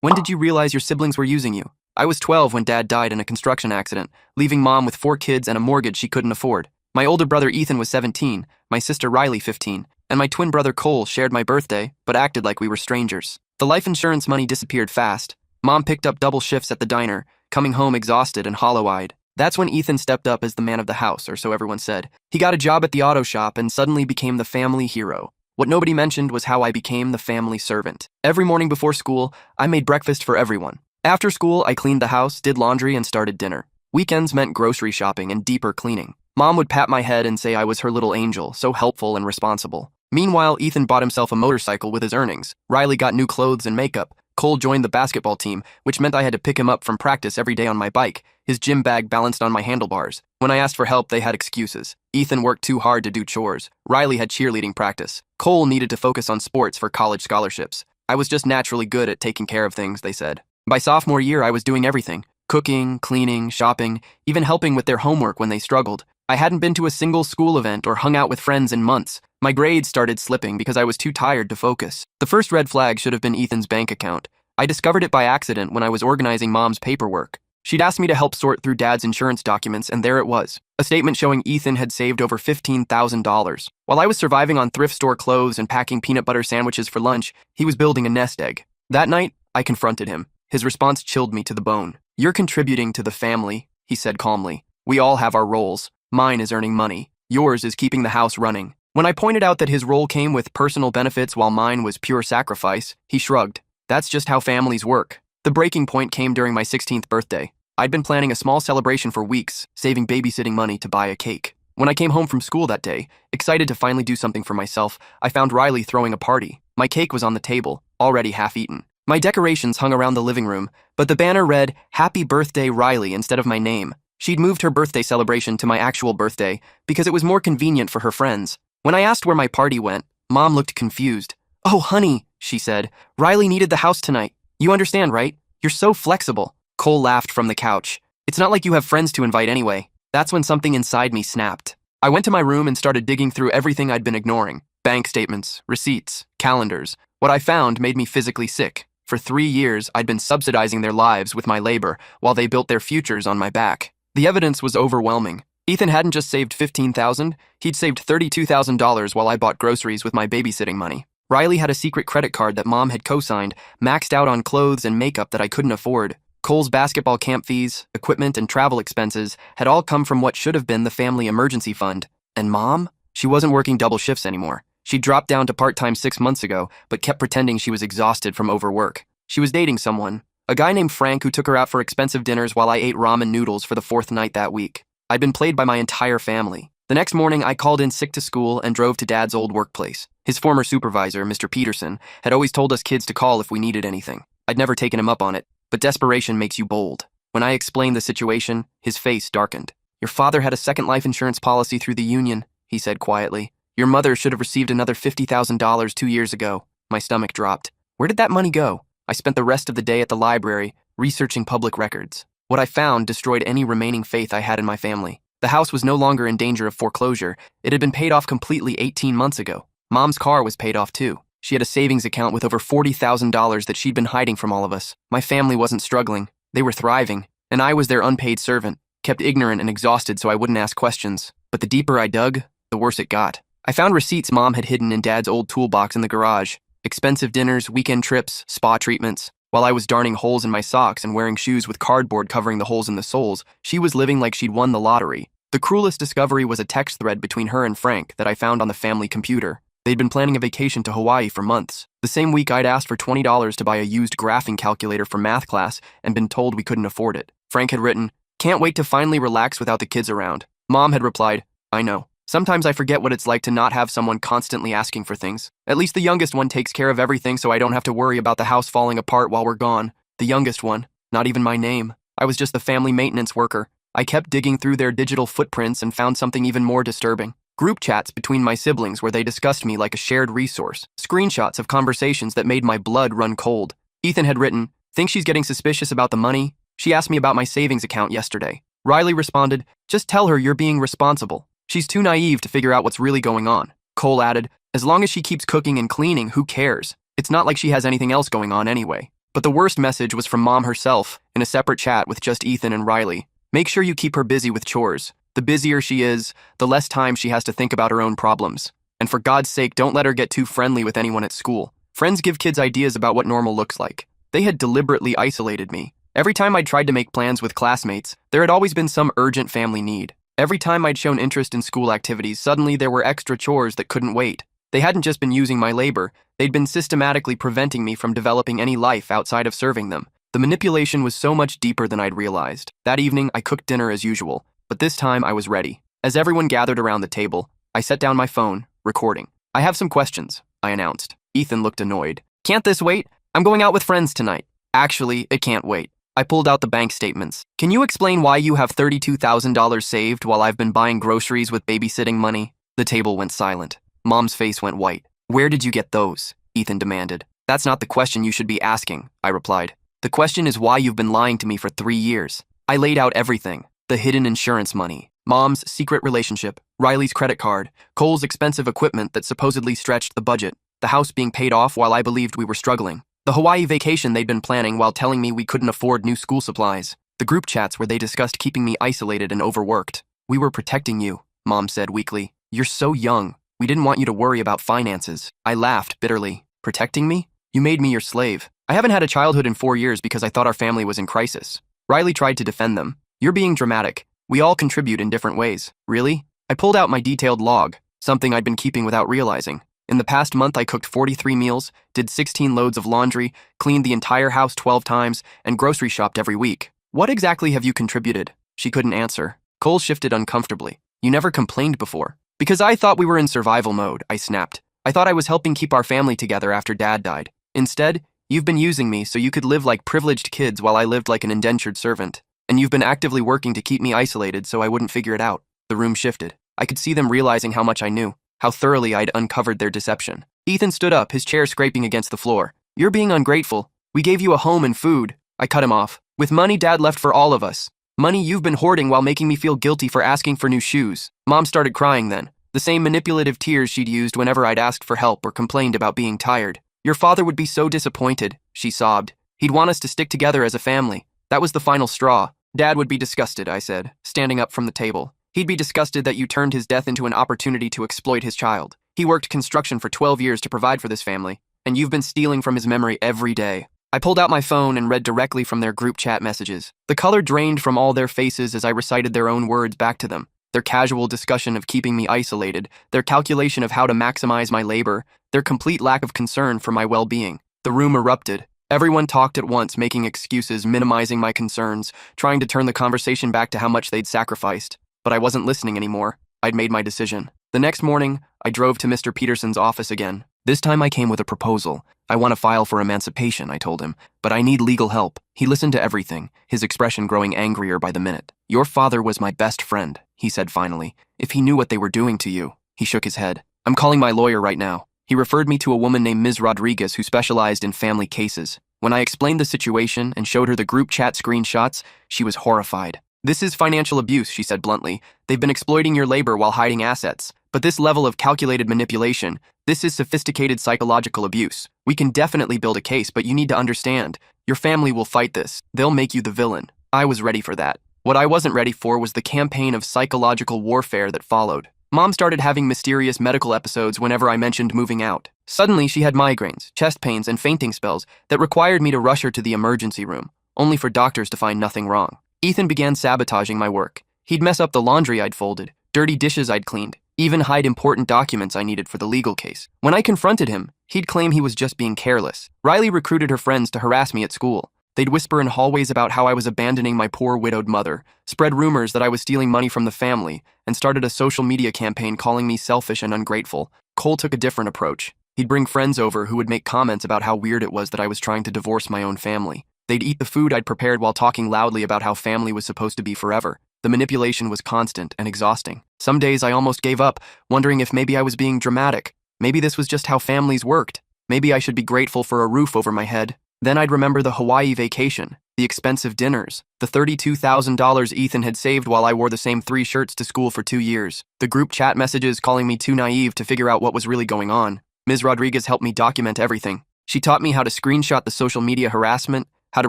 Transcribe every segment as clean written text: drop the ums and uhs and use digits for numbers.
When did you realize your siblings were using you? I was 12 when Dad died in a construction accident, leaving Mom with 4 kids and a mortgage she couldn't afford. My older brother Ethan was 17, my sister Riley 15, and my twin brother Cole shared my birthday, but acted like we were strangers. The life insurance money disappeared fast. Mom picked up double shifts at the diner, coming home exhausted and hollow-eyed. That's when Ethan stepped up as the man of the house, or so everyone said. He got a job at the auto shop and suddenly became the family hero. What nobody mentioned was how I became the family servant. Every morning before school, I made breakfast for everyone. After school, I cleaned the house, did laundry, and started dinner. Weekends meant grocery shopping and deeper cleaning. Mom would pat my head and say I was her little angel, so helpful and responsible. Meanwhile, Ethan bought himself a motorcycle with his earnings. Riley got new clothes and makeup. Cole joined the basketball team, which meant I had to pick him up from practice every day on my bike. His gym bag balanced on my handlebars. When I asked for help, they had excuses. Ethan worked too hard to do chores. Riley had cheerleading practice. Cole needed to focus on sports for college scholarships. I was just naturally good at taking care of things, they said. By sophomore year, I was doing everything. Cooking, cleaning, shopping, even helping with their homework when they struggled. I hadn't been to a single school event or hung out with friends in months. My grades started slipping because I was too tired to focus. The first red flag should have been Ethan's bank account. I discovered it by accident when I was organizing Mom's paperwork. She'd asked me to help sort through Dad's insurance documents, and there it was. A statement showing Ethan had saved over $15,000. While I was surviving on thrift store clothes and packing peanut butter sandwiches for lunch, he was building a nest egg. That night, I confronted him. His response chilled me to the bone. "You're contributing to the family," he said calmly. "We all have our roles. Mine is earning money. Yours is keeping the house running." When I pointed out that his role came with personal benefits while mine was pure sacrifice, he shrugged. That's just how families work. The breaking point came during my 16th birthday. I'd been planning a small celebration for weeks, saving babysitting money to buy a cake. When I came home from school that day, excited to finally do something for myself, I found Riley throwing a party. My cake was on the table, already half-eaten. My decorations hung around the living room, but the banner read, "Happy Birthday, Riley," instead of my name. She'd moved her birthday celebration to my actual birthday because it was more convenient for her friends. When I asked where my party went, Mom looked confused. "Oh, honey," she said, "Riley needed the house tonight. You understand, right? You're so flexible." Cole laughed from the couch. "It's not like you have friends to invite anyway." That's when something inside me snapped. I went to my room and started digging through everything I'd been ignoring. Bank statements, receipts, calendars. What I found made me physically sick. For 3 years, I'd been subsidizing their lives with my labor while they built their futures on my back. The evidence was overwhelming. Ethan hadn't just saved $15,000, he'd saved $32,000 while I bought groceries with my babysitting money. Riley had a secret credit card that Mom had co-signed, maxed out on clothes and makeup that I couldn't afford. Cole's basketball camp fees, equipment, and travel expenses had all come from what should have been the family emergency fund. And Mom? She wasn't working double shifts anymore. She dropped down to part-time 6 months ago, but kept pretending she was exhausted from overwork. She was dating someone, a guy named Frank who took her out for expensive dinners while I ate ramen noodles for the 4th night that week. I'd been played by my entire family. The next morning, I called in sick to school and drove to Dad's old workplace. His former supervisor, Mr. Peterson, had always told us kids to call if we needed anything. I'd never taken him up on it, but desperation makes you bold. When I explained the situation, his face darkened. "Your father had a second life insurance policy through the union," he said quietly. "Your mother should have received another $50,000 2 years ago." My stomach dropped. Where did that money go? I spent the rest of the day at the library, researching public records. What I found destroyed any remaining faith I had in my family. The house was no longer in danger of foreclosure. It had been paid off completely 18 months ago. Mom's car was paid off too. She had a savings account with over $40,000 that she'd been hiding from all of us. My family wasn't struggling. They were thriving. And I was their unpaid servant, kept ignorant and exhausted so I wouldn't ask questions. But the deeper I dug, the worse it got. I found receipts Mom had hidden in Dad's old toolbox in the garage. Expensive dinners, weekend trips, spa treatments. While I was darning holes in my socks and wearing shoes with cardboard covering the holes in the soles, she was living like she'd won the lottery. The cruelest discovery was a text thread between her and Frank that I found on the family computer. They'd been planning a vacation to Hawaii for months. The same week I'd asked for $20 to buy a used graphing calculator for math class and been told we couldn't afford it. Frank had written, "Can't wait to finally relax without the kids around." Mom had replied, "I know. Sometimes I forget what it's like to not have someone constantly asking for things. At least the youngest one takes care of everything so I don't have to worry about the house falling apart while we're gone." The youngest one, not even my name. I was just the family maintenance worker. I kept digging through their digital footprints and found something even more disturbing. Group chats between my siblings where they discussed me like a shared resource. Screenshots of conversations that made my blood run cold. Ethan had written, "Think she's getting suspicious about the money? She asked me about my savings account yesterday." Riley responded, "Just tell her you're being responsible. She's too naive to figure out what's really going on." Cole added, "As long as she keeps cooking and cleaning, who cares? It's not like she has anything else going on anyway." But the worst message was from Mom herself, in a separate chat with just Ethan and Riley. Make sure you keep her busy with chores. The busier she is, the less time she has to think about her own problems. And for God's sake, don't let her get too friendly with anyone at school. Friends give kids ideas about what normal looks like. They had deliberately isolated me. Every time I'd tried to make plans with classmates, there had always been some urgent family need. Every time I'd shown interest in school activities, suddenly there were extra chores that couldn't wait. They hadn't just been using my labor, they'd been systematically preventing me from developing any life outside of serving them. The manipulation was so much deeper than I'd realized. That evening, I cooked dinner as usual, but this time I was ready. As everyone gathered around the table, I set down my phone, recording. I have some questions, I announced. Ethan looked annoyed. Can't this wait? I'm going out with friends tonight. Actually, it can't wait. I pulled out the bank statements. Can you explain why you have $32,000 saved while I've been buying groceries with babysitting money? The table went silent. Mom's face went white. Where did you get those? Ethan demanded. That's not the question you should be asking, I replied. The question is why you've been lying to me for 3 years. I laid out everything. The hidden insurance money, Mom's secret relationship, Riley's credit card, Cole's expensive equipment that supposedly stretched the budget, the house being paid off while I believed we were struggling, the Hawaii vacation they'd been planning while telling me we couldn't afford new school supplies, the group chats where they discussed keeping me isolated and overworked. We were protecting you, Mom said weakly. You're so young. We didn't want you to worry about finances. I laughed bitterly. Protecting me? You made me your slave. I haven't had a childhood in 4 years because I thought our family was in crisis. Riley tried to defend them. You're being dramatic. We all contribute in different ways. Really? I pulled out my detailed log, something I'd been keeping without realizing. In the past month, I cooked 43 meals, did 16 loads of laundry, cleaned the entire house 12 times, and grocery shopped every week. What exactly have you contributed? She couldn't answer. Cole shifted uncomfortably. You never complained before. Because I thought we were in survival mode, I snapped. I thought I was helping keep our family together after Dad died. Instead, you've been using me so you could live like privileged kids while I lived like an indentured servant. And you've been actively working to keep me isolated so I wouldn't figure it out. The room shifted. I could see them realizing how much I knew, how thoroughly I'd uncovered their deception. Ethan stood up, his chair scraping against the floor. You're being ungrateful. We gave you a home and food. I cut him off. With money Dad left for all of us. Money you've been hoarding while making me feel guilty for asking for new shoes. Mom started crying then. The same manipulative tears she'd used whenever I'd asked for help or complained about being tired. Your father would be so disappointed, she sobbed. He'd want us to stick together as a family. That was the final straw. Dad would be disgusted, I said, standing up from the table. He'd be disgusted that you turned his death into an opportunity to exploit his child. He worked construction for 12 years to provide for this family, and you've been stealing from his memory every day. I pulled out my phone and read directly from their group chat messages. The color drained from all their faces as I recited their own words back to them. Their casual discussion of keeping me isolated, their calculation of how to maximize my labor, their complete lack of concern for my well-being. The room erupted. Everyone talked at once, making excuses, minimizing my concerns, trying to turn the conversation back to how much they'd sacrificed. But I wasn't listening anymore. I'd made my decision. The next morning, I drove to Mr. Peterson's office again. This time I came with a proposal. I want to file for emancipation, I told him, but I need legal help. He listened to everything, his expression growing angrier by the minute. Your father was my best friend, he said finally. If he knew what they were doing to you. He shook his head. I'm calling my lawyer right now. He referred me to a woman named Ms. Rodriguez who specialized in family cases. When I explained the situation and showed her the group chat screenshots, she was horrified. This is financial abuse, she said bluntly. They've been exploiting your labor while hiding assets. But this level of calculated manipulation, this is sophisticated psychological abuse. We can definitely build a case, but you need to understand. Your family will fight this. They'll make you the villain. I was ready for that. What I wasn't ready for was the campaign of psychological warfare that followed. Mom started having mysterious medical episodes whenever I mentioned moving out. Suddenly, she had migraines, chest pains, and fainting spells that required me to rush her to the emergency room, only for doctors to find nothing wrong. Ethan began sabotaging my work. He'd mess up the laundry I'd folded, dirty dishes I'd cleaned, even hide important documents I needed for the legal case. When I confronted him, he'd claim he was just being careless. Riley recruited her friends to harass me at school. They'd whisper in hallways about how I was abandoning my poor widowed mother, spread rumors that I was stealing money from the family, and started a social media campaign calling me selfish and ungrateful. Cole took a different approach. He'd bring friends over who would make comments about how weird it was that I was trying to divorce my own family. They'd eat the food I'd prepared while talking loudly about how family was supposed to be forever. The manipulation was constant and exhausting. Some days I almost gave up, wondering if maybe I was being dramatic. Maybe this was just how families worked. Maybe I should be grateful for a roof over my head. Then I'd remember the Hawaii vacation, the expensive dinners, the $32,000 Ethan had saved while I wore the same 3 shirts to school for 2 years, the group chat messages calling me too naive to figure out what was really going on. Ms. Rodriguez helped me document everything. She taught me how to screenshot the social media harassment, how to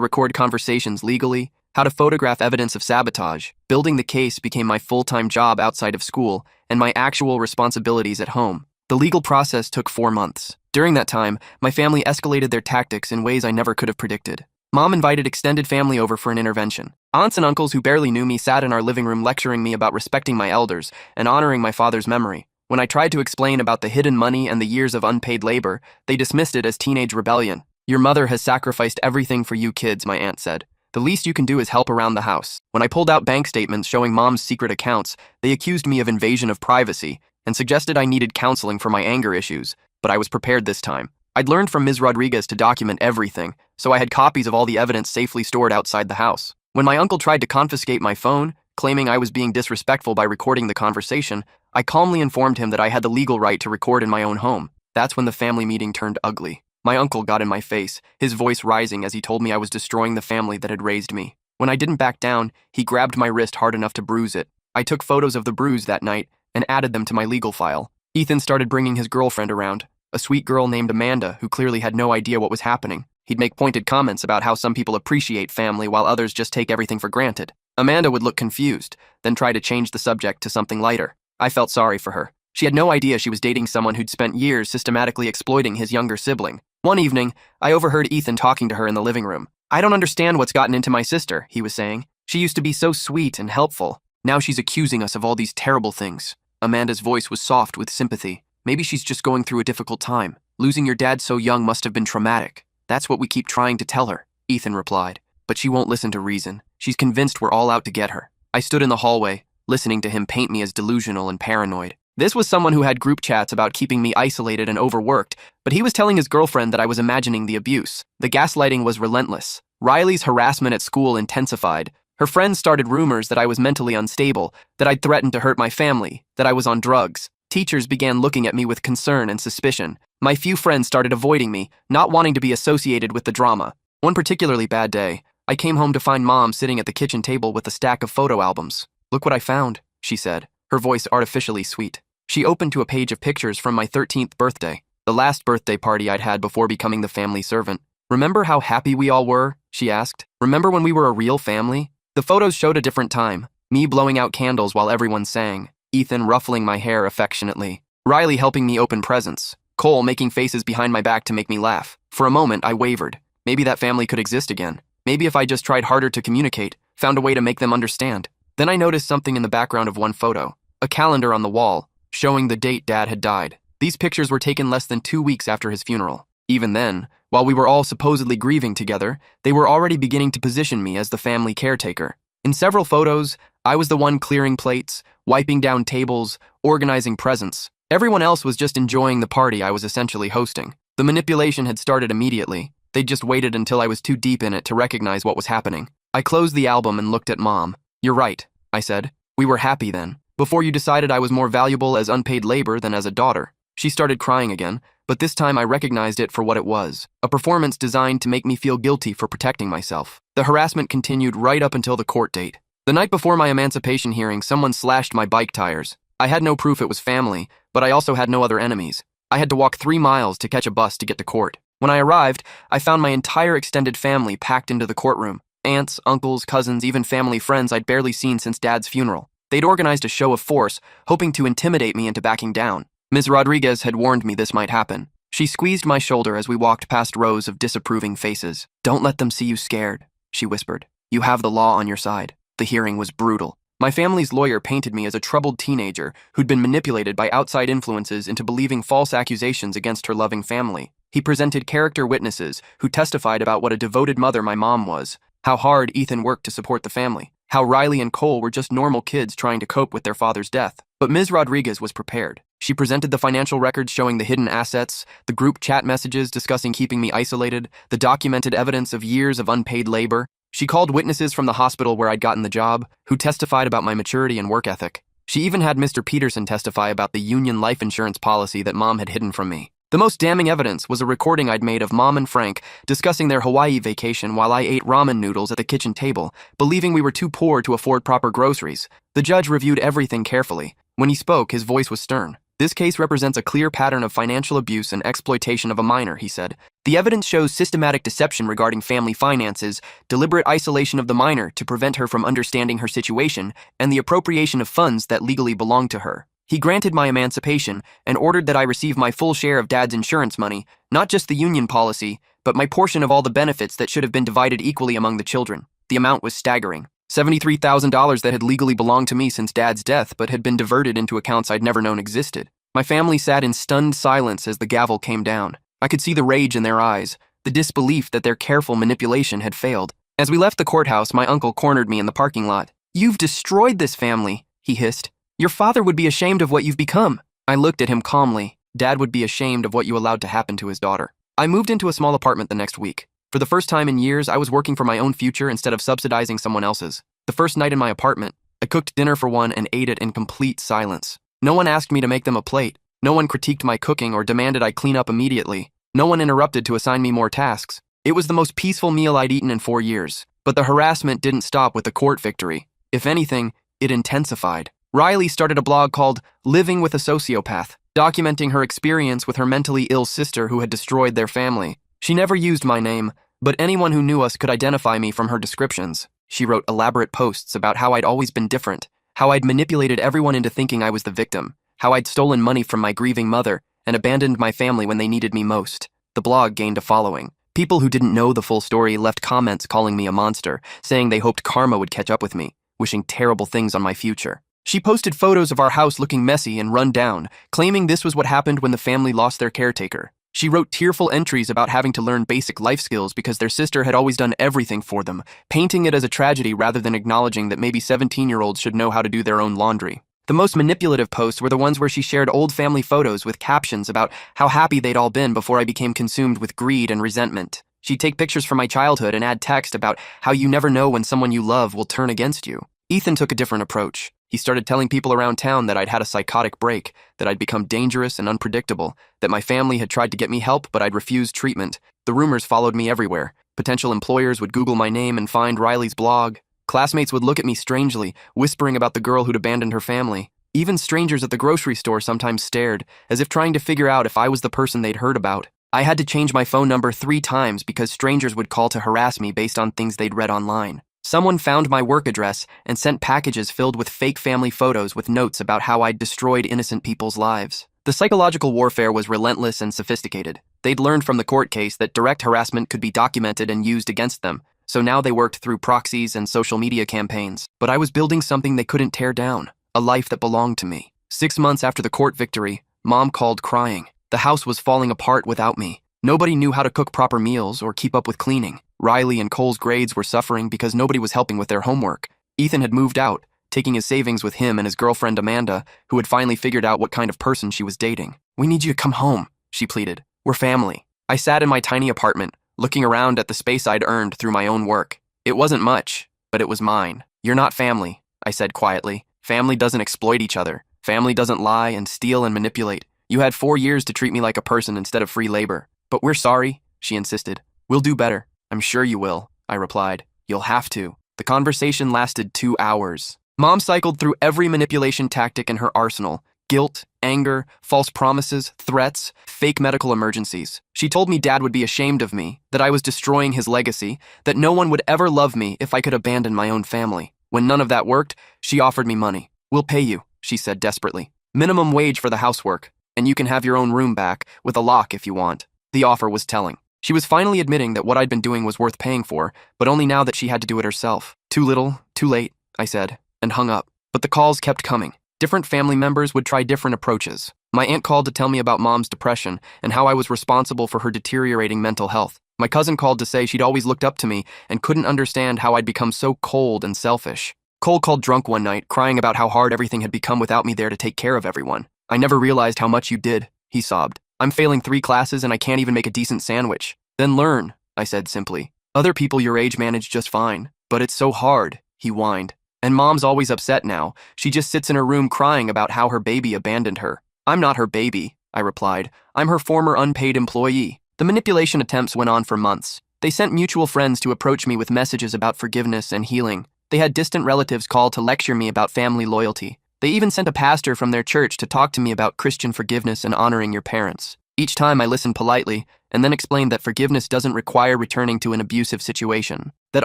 record conversations legally, how to photograph evidence of sabotage. Building the case became my full-time job outside of school and my actual responsibilities at home. The legal process took 4 months. During that time, my family escalated their tactics in ways I never could have predicted. Mom invited extended family over for an intervention. Aunts and uncles who barely knew me sat in our living room lecturing me about respecting my elders and honoring my father's memory. When I tried to explain about the hidden money and the years of unpaid labor, they dismissed it as teenage rebellion. Your mother has sacrificed everything for you kids, my aunt said. The least you can do is help around the house. When I pulled out bank statements showing Mom's secret accounts, they accused me of invasion of privacy and suggested I needed counseling for my anger issues, but I was prepared this time. I'd learned from Ms. Rodriguez to document everything, so I had copies of all the evidence safely stored outside the house. When my uncle tried to confiscate my phone, claiming I was being disrespectful by recording the conversation, I calmly informed him that I had the legal right to record in my own home. That's when the family meeting turned ugly. My uncle got in my face, his voice rising as he told me I was destroying the family that had raised me. When I didn't back down, he grabbed my wrist hard enough to bruise it. I took photos of the bruise that night and added them to my legal file. Ethan started bringing his girlfriend around, a sweet girl named Amanda who clearly had no idea what was happening. He'd make pointed comments about how some people appreciate family while others just take everything for granted. Amanda would look confused, then try to change the subject to something lighter. I felt sorry for her. She had no idea she was dating someone who'd spent years systematically exploiting his younger sibling. One evening, I overheard Ethan talking to her in the living room. "I don't understand what's gotten into my sister," he was saying. "She used to be so sweet and helpful. Now she's accusing us of all these terrible things." Amanda's voice was soft with sympathy. "Maybe she's just going through a difficult time. Losing your dad so young must have been traumatic. That's what we keep trying to tell her," Ethan replied. "But she won't listen to reason. She's convinced we're all out to get her." I stood in the hallway, listening to him paint me as delusional and paranoid. This was someone who had group chats about keeping me isolated and overworked, but he was telling his girlfriend that I was imagining the abuse. The gaslighting was relentless. Riley's harassment at school intensified. Her friends started rumors that I was mentally unstable, that I'd threatened to hurt my family, that I was on drugs. Teachers began looking at me with concern and suspicion. My few friends started avoiding me, not wanting to be associated with the drama. One particularly bad day, I came home to find Mom sitting at the kitchen table with a stack of photo albums. "Look what I found," she said, her voice artificially sweet. She opened to a page of pictures from my 13th birthday, the last birthday party I'd had before becoming the family servant. "Remember how happy we all were?" she asked. "Remember when we were a real family?" The photos showed a different time, me blowing out candles while everyone sang, Ethan ruffling my hair affectionately, Riley helping me open presents, Cole making faces behind my back to make me laugh. For a moment, I wavered. Maybe that family could exist again. Maybe if I just tried harder to communicate, found a way to make them understand. Then I noticed something in the background of one photo, a calendar on the wall, showing the date Dad had died. These pictures were taken less than 2 weeks after his funeral. Even then, while we were all supposedly grieving together, they were already beginning to position me as the family caretaker. In several photos, I was the one clearing plates, wiping down tables, organizing presents. Everyone else was just enjoying the party I was essentially hosting. The manipulation had started immediately. They'd just waited until I was too deep in it to recognize what was happening. I closed the album and looked at Mom. "You're right," I said. "We were happy then, before you decided I was more valuable as unpaid labor than as a daughter." She started crying again, but this time I recognized it for what it was, a performance designed to make me feel guilty for protecting myself. The harassment continued right up until the court date. The night before my emancipation hearing, someone slashed my bike tires. I had no proof it was family, but I also had no other enemies. I had to walk 3 miles to catch a bus to get to court. When I arrived, I found my entire extended family packed into the courtroom. Aunts, uncles, cousins, even family friends I'd barely seen since Dad's funeral. They'd organized a show of force, hoping to intimidate me into backing down. Ms. Rodriguez had warned me this might happen. She squeezed my shoulder as we walked past rows of disapproving faces. "Don't let them see you scared," she whispered. "You have the law on your side." The hearing was brutal. My family's lawyer painted me as a troubled teenager who'd been manipulated by outside influences into believing false accusations against her loving family. He presented character witnesses who testified about what a devoted mother my mom was, how hard Ethan worked to support the family, how Riley and Cole were just normal kids trying to cope with their father's death. But Ms. Rodriguez was prepared. She presented the financial records showing the hidden assets, the group chat messages discussing keeping me isolated, the documented evidence of years of unpaid labor. She called witnesses from the hospital where I'd gotten the job, who testified about my maturity and work ethic. She even had Mr. Peterson testify about the union life insurance policy that Mom had hidden from me. The most damning evidence was a recording I'd made of Mom and Frank discussing their Hawaii vacation while I ate ramen noodles at the kitchen table, believing we were too poor to afford proper groceries. The judge reviewed everything carefully. When he spoke, his voice was stern. This case represents a clear pattern of financial abuse and exploitation of a minor, he said. The evidence shows systematic deception regarding family finances, deliberate isolation of the minor to prevent her from understanding her situation, and the appropriation of funds that legally belong to her. He granted my emancipation and ordered that I receive my full share of Dad's insurance money, not just the union policy, but my portion of all the benefits that should have been divided equally among the children. The amount was staggering. $73,000 that had legally belonged to me since Dad's death, but had been diverted into accounts I'd never known existed. My family sat in stunned silence as the gavel came down. I could see the rage in their eyes, the disbelief that their careful manipulation had failed. As we left the courthouse, my uncle cornered me in the parking lot. "You've destroyed this family," he hissed. "Your father would be ashamed of what you've become." I looked at him calmly. Dad would be ashamed of what you allowed to happen to his daughter. I moved into a small apartment the next week. For the first time in years, I was working for my own future instead of subsidizing someone else's. The first night in my apartment, I cooked dinner for one and ate it in complete silence. No one asked me to make them a plate. No one critiqued my cooking or demanded I clean up immediately. No one interrupted to assign me more tasks. It was the most peaceful meal I'd eaten in 4 years. But the harassment didn't stop with the court victory. If anything, it intensified. Riley started a blog called Living with a Sociopath, documenting her experience with her mentally ill sister who had destroyed their family. She never used my name, but anyone who knew us could identify me from her descriptions. She wrote elaborate posts about how I'd always been different, how I'd manipulated everyone into thinking I was the victim, how I'd stolen money from my grieving mother and abandoned my family when they needed me most. The blog gained a following. People who didn't know the full story left comments calling me a monster, saying they hoped karma would catch up with me, wishing terrible things on my future. She posted photos of our house looking messy and run down, claiming this was what happened when the family lost their caretaker. She wrote tearful entries about having to learn basic life skills because their sister had always done everything for them, painting it as a tragedy rather than acknowledging that maybe 17-year-olds should know how to do their own laundry. The most manipulative posts were the ones where she shared old family photos with captions about how happy they'd all been before I became consumed with greed and resentment. She'd take pictures from my childhood and add text about how you never know when someone you love will turn against you. Ethan took a different approach. He started telling people around town that I'd had a psychotic break, that I'd become dangerous and unpredictable, that my family had tried to get me help but I'd refused treatment. The rumors followed me everywhere. Potential employers would Google my name and find Riley's blog. Classmates would look at me strangely, whispering about the girl who'd abandoned her family. Even strangers at the grocery store sometimes stared, as if trying to figure out if I was the person they'd heard about. I had to change my phone number 3 times because strangers would call to harass me based on things they'd read online. Someone found my work address and sent packages filled with fake family photos with notes about how I'd destroyed innocent people's lives. The psychological warfare was relentless and sophisticated. They'd learned from the court case that direct harassment could be documented and used against them, so now they worked through proxies and social media campaigns. But I was building something they couldn't tear down, a life that belonged to me. 6 months after the court victory, Mom called crying. The house was falling apart without me. Nobody knew how to cook proper meals or keep up with cleaning. Riley and Cole's grades were suffering because nobody was helping with their homework. Ethan had moved out, taking his savings with him and his girlfriend Amanda, who had finally figured out what kind of person she was dating. "We need you to come home," she pleaded. "We're family." I sat in my tiny apartment, looking around at the space I'd earned through my own work. It wasn't much, but it was mine. "You're not family," I said quietly. "Family doesn't exploit each other. Family doesn't lie and steal and manipulate. You had 4 years to treat me like a person instead of free labor." "But we're sorry," she insisted. "We'll do better." "I'm sure you will," I replied. "You'll have to." The conversation lasted 2 hours. Mom cycled through every manipulation tactic in her arsenal: guilt, anger, false promises, threats, fake medical emergencies. She told me Dad would be ashamed of me, that I was destroying his legacy, that no one would ever love me if I could abandon my own family. When none of that worked, she offered me money. "We'll pay you," she said desperately. "Minimum wage for the housework, and you can have your own room back, with a lock if you want." The offer was telling. She was finally admitting that what I'd been doing was worth paying for, but only now that she had to do it herself. "Too little, too late," I said, and hung up. But the calls kept coming. Different family members would try different approaches. My aunt called to tell me about Mom's depression and how I was responsible for her deteriorating mental health. My cousin called to say she'd always looked up to me and couldn't understand how I'd become so cold and selfish. Cole called drunk one night, crying about how hard everything had become without me there to take care of everyone. "I never realized how much you did," he sobbed. "I'm failing 3 classes and I can't even make a decent sandwich." "Then learn," I said simply. "Other people your age manage just fine." "But it's so hard," he whined. "And Mom's always upset now. She just sits in her room crying about how her baby abandoned her." "I'm not her baby," I replied. "I'm her former unpaid employee." The manipulation attempts went on for months. They sent mutual friends to approach me with messages about forgiveness and healing. They had distant relatives call to lecture me about family loyalty. They even sent a pastor from their church to talk to me about Christian forgiveness and honoring your parents. Each time I listened politely, and then explained that forgiveness doesn't require returning to an abusive situation. That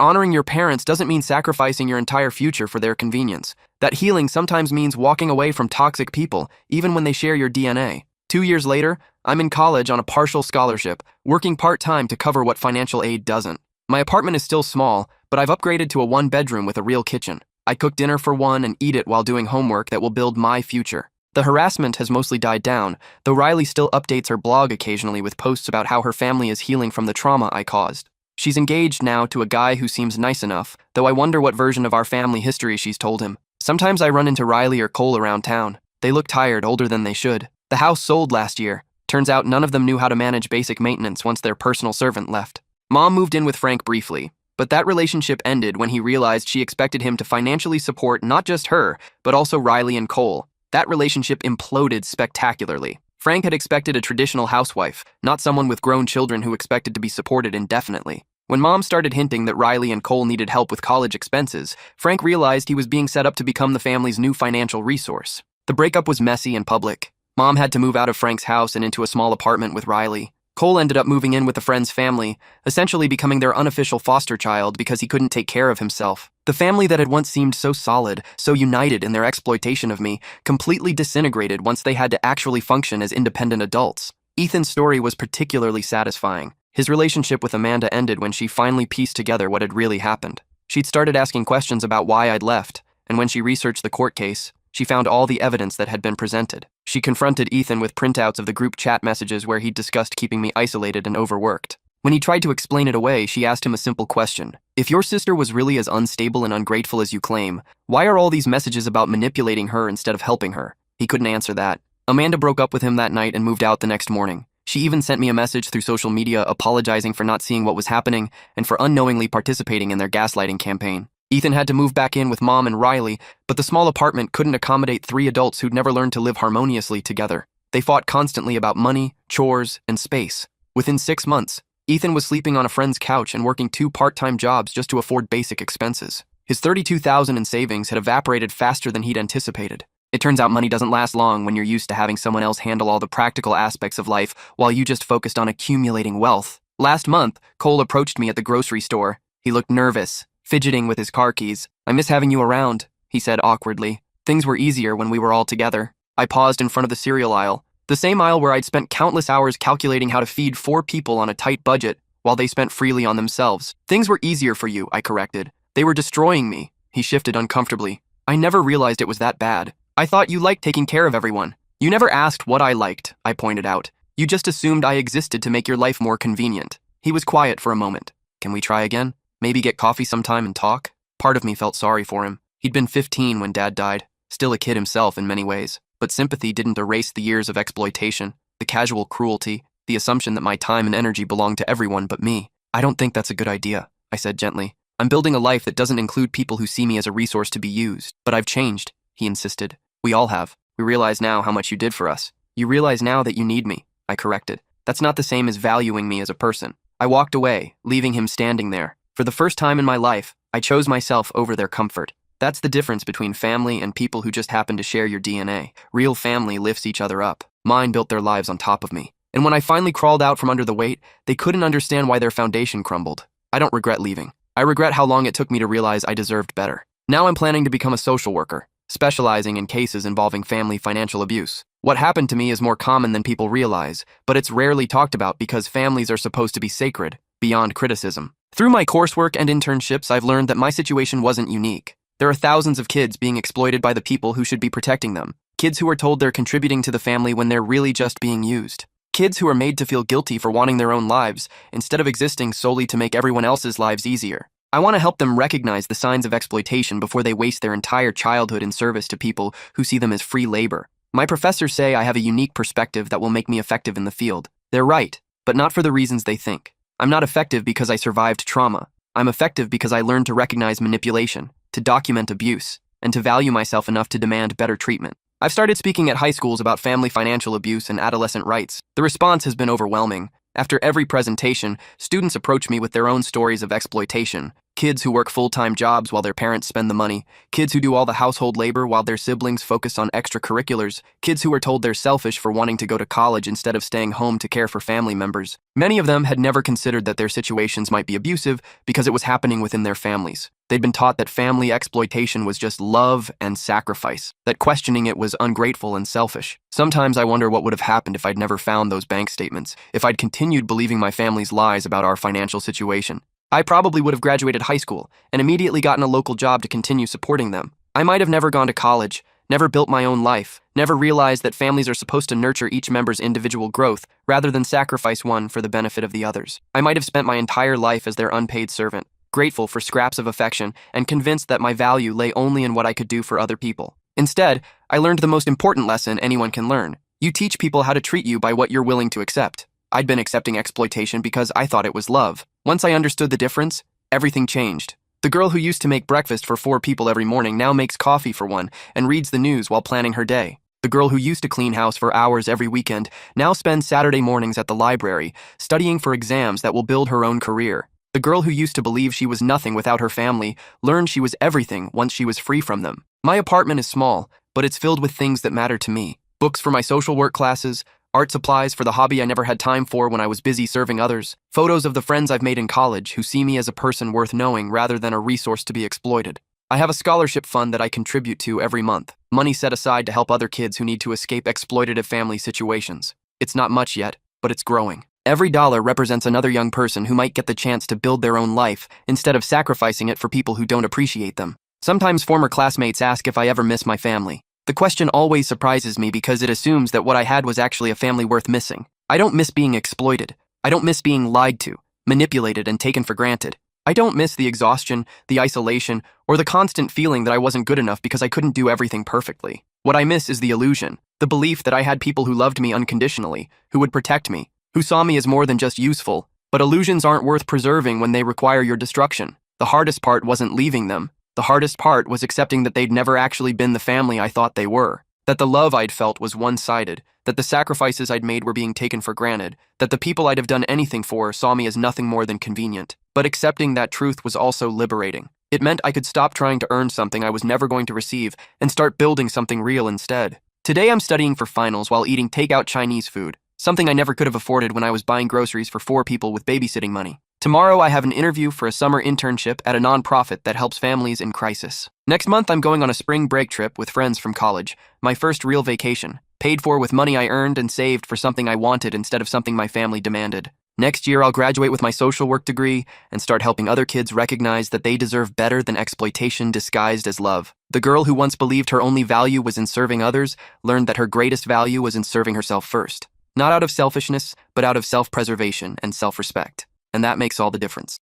honoring your parents doesn't mean sacrificing your entire future for their convenience. That healing sometimes means walking away from toxic people, even when they share your DNA. 2 years later, I'm in college on a partial scholarship, working part-time to cover what financial aid doesn't. My apartment is still small, but I've upgraded to a 1-bedroom with a real kitchen. I cook dinner for one and eat it while doing homework that will build my future. The harassment has mostly died down, though Riley still updates her blog occasionally with posts about how her family is healing from the trauma I caused. She's engaged now to a guy who seems nice enough, though I wonder what version of our family history she's told him. Sometimes I run into Riley or Cole around town. They look tired, older than they should. The house sold last year. Turns out none of them knew how to manage basic maintenance once their personal servant left. Mom moved in with Frank briefly, but that relationship ended when he realized she expected him to financially support not just her, but also Riley and Cole. That relationship imploded spectacularly. Frank had expected a traditional housewife, not someone with grown children who expected to be supported indefinitely. When Mom started hinting that Riley and Cole needed help with college expenses, Frank realized he was being set up to become the family's new financial resource. The breakup was messy and public. Mom had to move out of Frank's house and into a small apartment with Riley. Cole ended up moving in with a friend's family, essentially becoming their unofficial foster child because he couldn't take care of himself. The family that had once seemed so solid, so united in their exploitation of me, completely disintegrated once they had to actually function as independent adults. Ethan's story was particularly satisfying. His relationship with Amanda ended when she finally pieced together what had really happened. She'd started asking questions about why I'd left, and when she researched the court case, she found all the evidence that had been presented. She confronted Ethan with printouts of the group chat messages where he'd discussed keeping me isolated and overworked. When he tried to explain it away, she asked him a simple question. If your sister was really as unstable and ungrateful as you claim, why are all these messages about manipulating her instead of helping her? He couldn't answer that. Amanda broke up with him that night and moved out the next morning. She even sent me a message through social media apologizing for not seeing what was happening and for unknowingly participating in their gaslighting campaign. Ethan had to move back in with Mom and Riley, but the small apartment couldn't accommodate 3 adults who'd never learned to live harmoniously together. They fought constantly about money, chores, and space. Within 6 months, Ethan was sleeping on a friend's couch and working 2 part-time jobs just to afford basic expenses. His $32,000 in savings had evaporated faster than he'd anticipated. It turns out money doesn't last long when you're used to having someone else handle all the practical aspects of life while you just focused on accumulating wealth. Last month, Cole approached me at the grocery store. He looked nervous, fidgeting with his car keys. I miss having you around, he said awkwardly. Things were easier when we were all together. I paused in front of the cereal aisle, the same aisle where I'd spent countless hours calculating how to feed 4 people on a tight budget while they spent freely on themselves. Things were easier for you, I corrected. They were destroying me. He shifted uncomfortably. I never realized it was that bad. I thought you liked taking care of everyone. You never asked what I liked, I pointed out. You just assumed I existed to make your life more convenient. He was quiet for a moment. Can we try again? Maybe get coffee sometime and talk? Part of me felt sorry for him. He'd been 15 when Dad died, still a kid himself in many ways. But sympathy didn't erase the years of exploitation, the casual cruelty, the assumption that my time and energy belonged to everyone but me. I don't think that's a good idea, I said gently. I'm building a life that doesn't include people who see me as a resource to be used. But I've changed, he insisted. We all have. We realize now how much you did for us. You realize now that you need me, I corrected. That's not the same as valuing me as a person. I walked away, leaving him standing there. For the first time in my life, I chose myself over their comfort. That's the difference between family and people who just happen to share your DNA. Real family lifts each other up. Mine built their lives on top of me. And when I finally crawled out from under the weight, they couldn't understand why their foundation crumbled. I don't regret leaving. I regret how long it took me to realize I deserved better. Now I'm planning to become a social worker, specializing in cases involving family financial abuse. What happened to me is more common than people realize, but it's rarely talked about because families are supposed to be sacred, beyond criticism. Through my coursework and internships, I've learned that my situation wasn't unique. There are thousands of kids being exploited by the people who should be protecting them. Kids who are told they're contributing to the family when they're really just being used. Kids who are made to feel guilty for wanting their own lives instead of existing solely to make everyone else's lives easier. I want to help them recognize the signs of exploitation before they waste their entire childhood in service to people who see them as free labor. My professors say I have a unique perspective that will make me effective in the field. They're right, but not for the reasons they think. I'm not effective because I survived trauma. I'm effective because I learned to recognize manipulation, to document abuse, and to value myself enough to demand better treatment. I've started speaking at high schools about family financial abuse and adolescent rights. The response has been overwhelming. After every presentation, students approach me with their own stories of exploitation, Kids who work full-time jobs while their parents spend the money. Kids who do all the household labor while their siblings focus on extracurriculars. Kids who are told they're selfish for wanting to go to college instead of staying home to care for family members. Many of them had never considered that their situations might be abusive because it was happening within their families. They'd been taught that family exploitation was just love and sacrifice, that questioning it was ungrateful and selfish. Sometimes I wonder what would have happened if I'd never found those bank statements, if I'd continued believing my family's lies about our financial situation. I probably would have graduated high school and immediately gotten a local job to continue supporting them. I might have never gone to college, never built my own life, never realized that families are supposed to nurture each member's individual growth rather than sacrifice one for the benefit of the others. I might have spent my entire life as their unpaid servant, grateful for scraps of affection and convinced that my value lay only in what I could do for other people. Instead, I learned the most important lesson anyone can learn. You teach people how to treat you by what you're willing to accept. I'd been accepting exploitation because I thought it was love. Once I understood the difference, everything changed. The girl who used to make breakfast for 4 people every morning now makes coffee for one and reads the news while planning her day. The girl who used to clean house for hours every weekend now spends Saturday mornings at the library, studying for exams that will build her own career. The girl who used to believe she was nothing without her family learned she was everything once she was free from them. My apartment is small, but it's filled with things that matter to me. Books for my social work classes, art supplies for the hobby I never had time for when I was busy serving others, photos of the friends I've made in college who see me as a person worth knowing rather than a resource to be exploited. I have a scholarship fund that I contribute to every month, money set aside to help other kids who need to escape exploitative family situations. It's not much yet, but it's growing. Every dollar represents another young person who might get the chance to build their own life instead of sacrificing it for people who don't appreciate them. Sometimes former classmates ask if I ever miss my family. The question always surprises me because it assumes that what I had was actually a family worth missing. I don't miss being exploited. I don't miss being lied to, manipulated, and taken for granted. I don't miss the exhaustion, the isolation, or the constant feeling that I wasn't good enough because I couldn't do everything perfectly. What I miss is the illusion, the belief that I had people who loved me unconditionally, who would protect me, who saw me as more than just useful. But illusions aren't worth preserving when they require your destruction. The hardest part wasn't leaving them. The hardest part was accepting that they'd never actually been the family I thought they were, that the love I'd felt was one-sided, that the sacrifices I'd made were being taken for granted, that the people I'd have done anything for saw me as nothing more than convenient. But accepting that truth was also liberating. It meant I could stop trying to earn something I was never going to receive and start building something real instead. Today I'm studying for finals while eating takeout Chinese food, something I never could have afforded when I was buying groceries for 4 people with babysitting money. Tomorrow, I have an interview for a summer internship at a nonprofit that helps families in crisis. Next month, I'm going on a spring break trip with friends from college, my first real vacation, paid for with money I earned and saved for something I wanted instead of something my family demanded. Next year, I'll graduate with my social work degree and start helping other kids recognize that they deserve better than exploitation disguised as love. The girl who once believed her only value was in serving others learned that her greatest value was in serving herself first. Not out of selfishness, but out of self-preservation and self-respect. And that makes all the difference.